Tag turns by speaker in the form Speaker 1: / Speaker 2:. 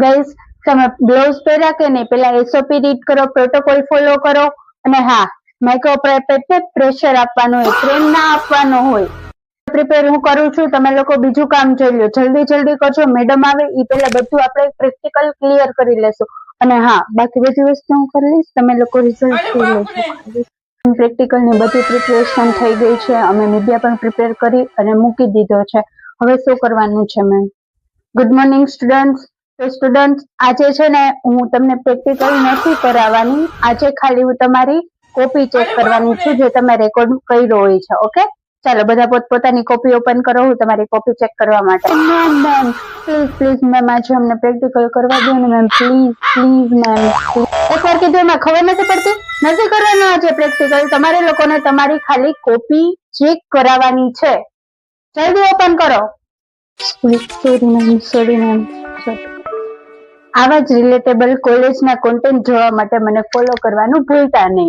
Speaker 1: Guys, તમે blouse પહેર્યા કે નહીં? પેલા એસઓપી રીડ કરો, પ્રોટોકોલ ફોલો કરો, અને હા, માઇક્રો પ્રેશર આપવાનું હોય, પ્રેમ ના આપવાનો હોય. પ્રિપેર હું કરું છું, તમે લોકો બીજું કામ જોઈ લો. જલ્દી કરજો, મેડમ આવે એ પેલા બધું આપણે પ્રેક્ટિકલ ક્લિયર કરી લેશું. અને હા, બાકી બધી વસ્તુ હું કરી લઈશ, તમે લોકો રિઝલ્ટ જોઈ લેજો. પ્રેક્ટિકલ ની બધી પ્રિપેરેશન થઈ ગઈ છે, અમે મીડિયા પણ પ્રિપેર કરી અને મૂકી દીધો છે. હવે શું કરવાનું છે મેમ? Good morning students. તો સ્ટુડન્ટ્સ, આજે છે ને હું તમને પ્રેક્ટિકલ નથી કરાવવાની. આજે ખાલી હું તમારી કોપી ચેક કરવાની છું, જે તમે રેકોર્ડ કર્યો હોય છે. ઓકે, ચાલો બધા પોતપોતાની કોપી ઓપન કરો, હું તમારી કોપી ચેક કરવા માટે. મેમ પ્લીઝ મેમ, આજે અમને પ્રેક્ટિકલ કરવા દો ને મેમ, પ્લીઝ મેમ. એકવાર કીધું એમાં ખબર નથી પડતી? નથી કરવાનું આજે પ્રેક્ટિકલ. તમારે લોકોને તમારી ખાલી કોપી ચેક કરાવવાની છે. જલ્દી ઓપન કરો. Sorry ma'am. આવા જ રિલેટેબલ કોલેજના કોન્ટેન્ટ જોવા માટે મને ફોલો કરવાનું ભૂલતા નહીં.